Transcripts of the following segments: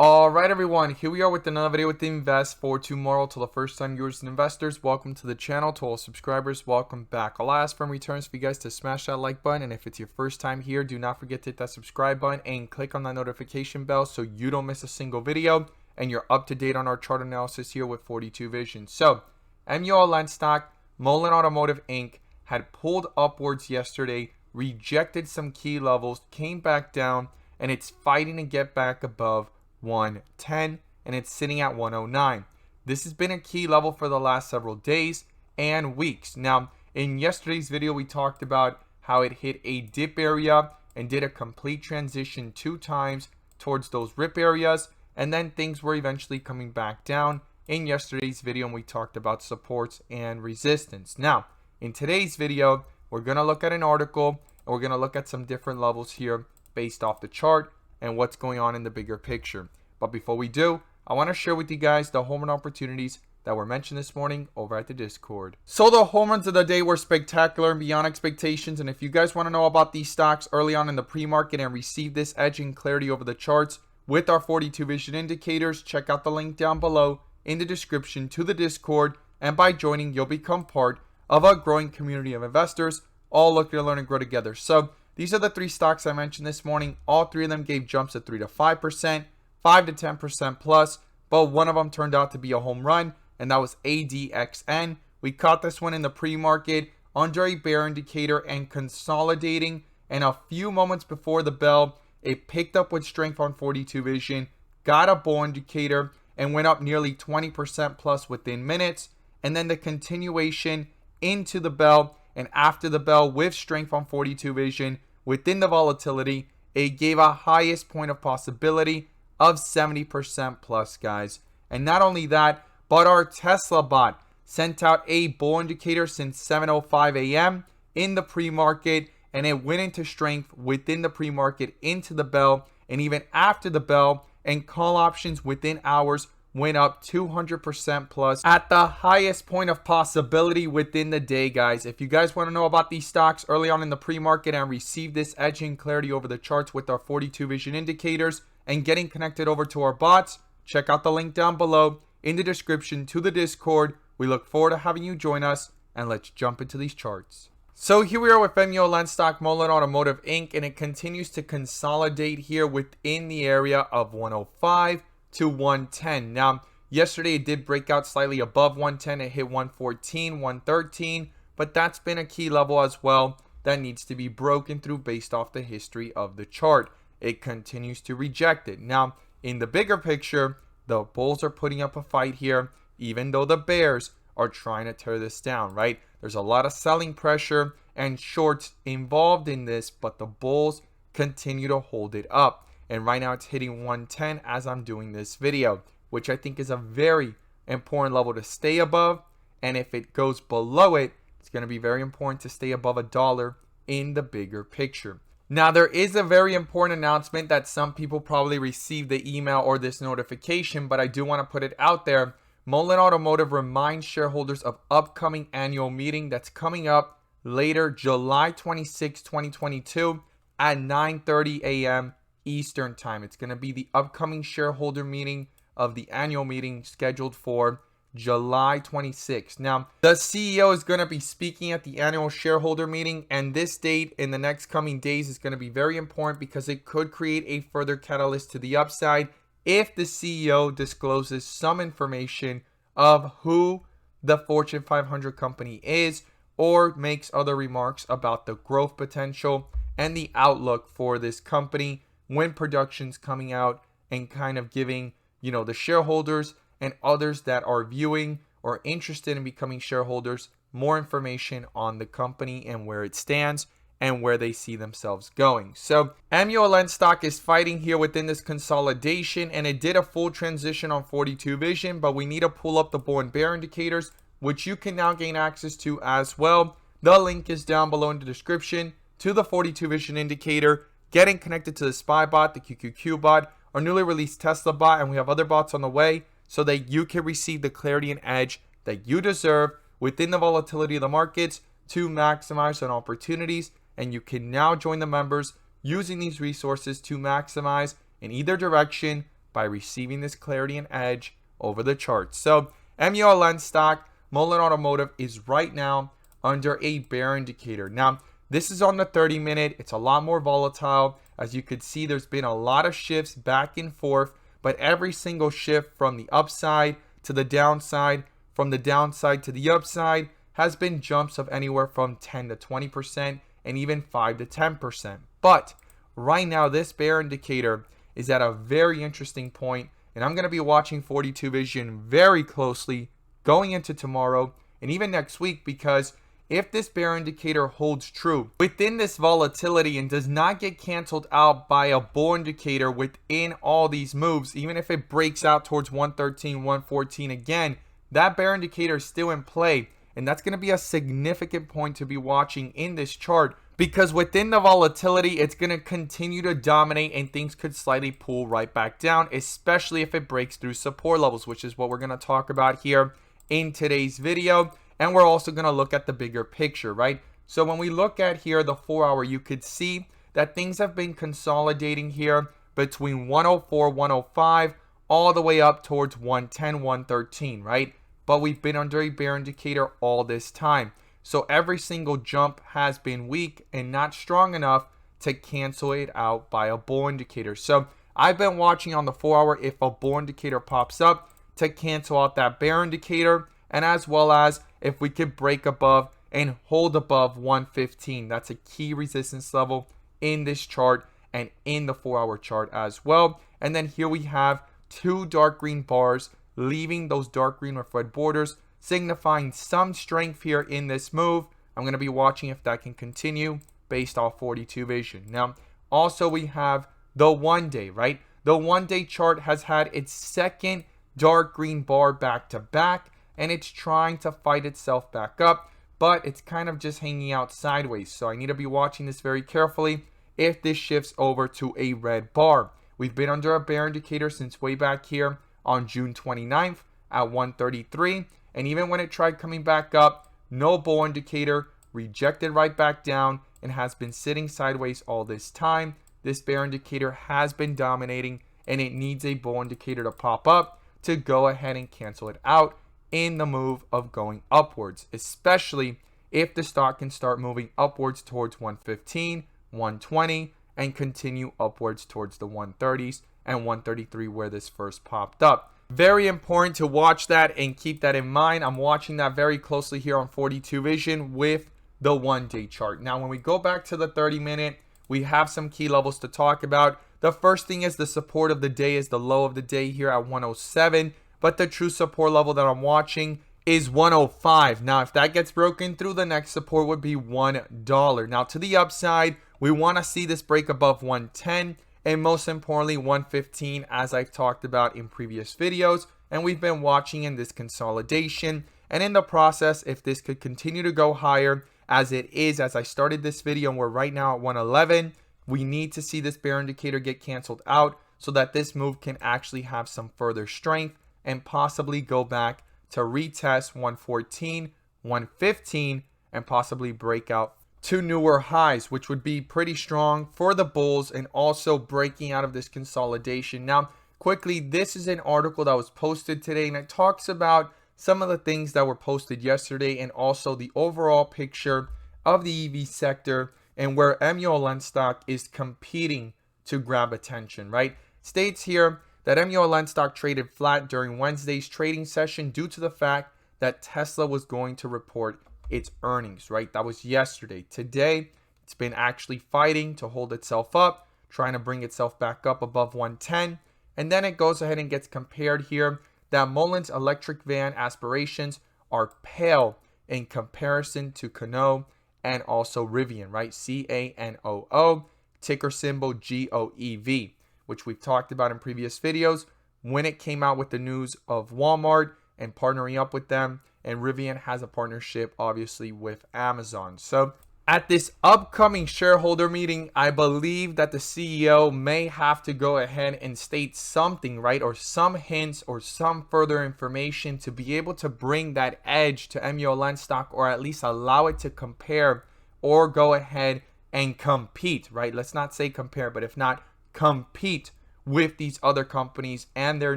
Alright everyone, here we are with another video with Invest for tomorrow. To the first time viewers and investors, welcome to the channel. To all subscribers, welcome back. I'll ask for returns for you guys to smash that like button, and if it's your first time here, do not forget to hit that subscribe button and click on that notification bell so you don't miss a single video and you're up to date on our chart analysis here with 42 Vision. So MULN Stock, MULN Automotive Inc. had pulled upwards yesterday, rejected some key levels, came back down, and it's fighting to get back above 110, and it's sitting at 109. This has been a key level for the last several days and weeks. Now, in yesterday's video, we talked about how it hit a dip area and did a complete transition 2 times towards those rip areas, and then things were eventually coming back down in yesterday's video, and we talked about supports and resistance. Now, in today's video, we're going to look at an article, and we're going to look at some different levels here based off the chart and what's going on in the bigger picture. But before we do, I want to share with you guys the home run opportunities that were mentioned this morning over at the Discord. So the home runs of the day were spectacular and beyond expectations, and if you guys want to know about these stocks early on in the pre-market and receive this edge and clarity over the charts with our 42 Vision indicators, check out the link down below in the description to the Discord, and by joining you'll become part of a growing community of investors all looking to learn and grow together. So these are the 3 stocks I mentioned this morning. All 3 of them gave jumps of 3 to 5%, 5 to 10% plus, but one of them turned out to be a home run, and that was ADXN. We caught this one in the pre-market under a bear indicator and consolidating, and a few moments before the bell, it picked up with strength on 42 Vision, got a bull indicator, and went up nearly 20% plus within minutes, and then the continuation into the bell, and after the bell with strength on 42 Vision within the volatility, it gave a highest point of possibility of 70% plus, guys. And not only that, but our Tesla bot sent out a bull indicator since 7:05 a.m. in the pre-market, and it went into strength within the pre-market into the bell, and even after the bell, and call options within hours went up 200% plus at the highest point of possibility within the day, guys. If you guys want to know about these stocks early on in the pre-market and receive this edge and clarity over the charts with our 42 Vision indicators and getting connected over to our bots, check out the link down below in the description to the Discord. We look forward to having you join us, and let's jump into these charts. So here we are with MULN Stock, MULN Automotive Inc., and it continues to consolidate here within the area of 105 to 110. Now, yesterday it did break out slightly above 110. It hit 114, 113, but that's been a key level as well that needs to be broken through based off the history of the chart. It continues to reject it. Now, in the bigger picture, the bulls are putting up a fight here, even though the bears are trying to tear this down, right? There's a lot of selling pressure and shorts involved in this, but the bulls continue to hold it up. And right now it's hitting 110 as I'm doing this video, which I think is a very important level to stay above. And if it goes below it, it's going to be very important to stay above $1 in the bigger picture. Now, there is a very important announcement that some people probably received the email or this notification, but I do want to put it out there. MULN Automotive reminds shareholders of upcoming annual meeting that's coming up later July 26, 2022 at 9:30 a.m. Eastern time. It's going to be the upcoming shareholder meeting of the annual meeting scheduled for July 26th. Now, the CEO is going to be speaking at the annual shareholder meeting, and this date in the next coming days is going to be very important because it could create a further catalyst to the upside if the CEO discloses some information of who the Fortune 500 company is or makes other remarks about the growth potential and the outlook for this company when production's coming out, and kind of giving, the shareholders and others that are viewing or interested in becoming shareholders more information on the company and where it stands and where they see themselves going. So MULN stock is fighting here within this consolidation, and it did a full transition on 42 Vision, but we need to pull up the bull and bear indicators, which you can now gain access to as well. The link is down below in the description to the 42 Vision indicator, getting connected to the SPY bot, the QQQ bot, our newly released Tesla bot, and we have other bots on the way so that you can receive the clarity and edge that you deserve within the volatility of the markets to maximize on opportunities. And you can now join the members using these resources to maximize in either direction by receiving this clarity and edge over the chart. So MULN stock, MULN Automotive, is right now under a bear indicator. Now, this is on the 30-minute. It's a lot more volatile. As you could see, there's been a lot of shifts back and forth, but every single shift from the upside to the downside, from the downside to the upside, has been jumps of anywhere from 10 to 20% and even 5 to 10%. But right now, this bear indicator is at a very interesting point, and I'm going to be watching 42 Vision very closely going into tomorrow and even next week, because if this bear indicator holds true within this volatility and does not get canceled out by a bull indicator within all these moves, even if it breaks out towards 113, 114 again, that bear indicator is still in play. And that's going to be a significant point to be watching in this chart, because within the volatility, it's going to continue to dominate and things could slightly pull right back down, especially if it breaks through support levels, which is what we're going to talk about here in today's video. And we're also going to look at the bigger picture, right? So when we look at here the 4-hour, you could see that things have been consolidating here between 104, 105, all the way up towards 110, 113, right? But we've been under a bear indicator all this time. So every single jump has been weak and not strong enough to cancel it out by a bull indicator. So I've been watching on the 4-hour if a bull indicator pops up to cancel out that bear indicator, and as well as if we could break above and hold above 115. That's a key resistance level in this chart and in the 4-hour chart as well. And then here we have two dark green bars leaving those dark green with red borders, signifying some strength here in this move. I'm going to be watching if that can continue based off 42 Vision. Now, also we have the 1-day, right? The 1-day chart has had its second dark green bar back to back, and it's trying to fight itself back up, but it's kind of just hanging out sideways. So I need to be watching this very carefully if this shifts over to a red bar. We've been under a bear indicator since way back here on June 29th at 133, and even when it tried coming back up, no bull indicator, rejected right back down, and has been sitting sideways all this time. This bear indicator has been dominating, and it needs a bull indicator to pop up to go ahead and cancel it out in the move of going upwards, especially if the stock can start moving upwards towards 115, 120, and continue upwards towards the 130s and 133 where this first popped up. Very important to watch that and keep that in mind. I'm watching that very closely here on 42 Vision with the 1-day chart. Now, when we go back to the 30-minute, we have some key levels to talk about. The first thing is the support of the day is the low of the day here at 107. But the true support level that I'm watching is 105. Now, if that gets broken through, the next support would be $1. Now, to the upside, we want to see this break above 110 and most importantly, 115, as I've talked about in previous videos. And we've been watching in this consolidation. And in the process, if this could continue to go higher as it is, as I started this video, and we're right now at 111, we need to see this bear indicator get canceled out so that this move can actually have some further strength and possibly go back to retest 114, 115, and possibly break out to newer highs, which would be pretty strong for the bulls and also breaking out of this consolidation. Now, quickly, this is an article that was posted today, and it talks about some of the things that were posted yesterday and also the overall picture of the EV sector and where MULN stock is competing to grab attention, right? States here that MULN stock traded flat during Wednesday's trading session due to the fact that Tesla was going to report its earnings, right? That was yesterday. Today, it's been actually fighting to hold itself up, trying to bring itself back up above 110. And then it goes ahead and gets compared here that MULN's electric van aspirations are pale in comparison to Canoo and also Rivian, right? CANOO, ticker symbol GOEV, which we've talked about in previous videos when it came out with the news of Walmart and partnering up with them. And Rivian has a partnership, obviously, with Amazon. So at this upcoming shareholder meeting, I believe that the CEO may have to go ahead and state something, right? Or some hints or some further information to be able to bring that edge to MULN stock, or at least allow it to compare or go ahead and compete, right? Let's not say compare, but if not, compete with these other companies and their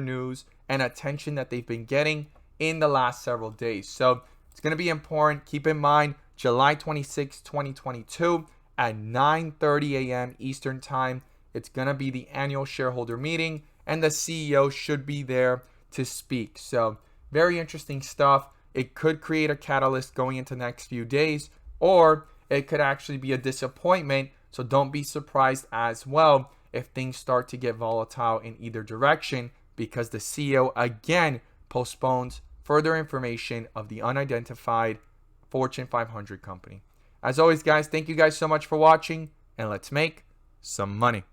news and attention that they've been getting in the last several days. So it's going to be important. Keep in mind, July 26, 2022 at 9:30 a.m. Eastern Time. It's going to be the annual shareholder meeting, and the CEO should be there to speak. So very interesting stuff. It could create a catalyst going into the next few days, or it could actually be a disappointment. So don't be surprised as well if things start to get volatile in either direction, because the CEO again postpones further information of the unidentified Fortune 500 company. As always, guys, thank you guys so much for watching, and let's make some money.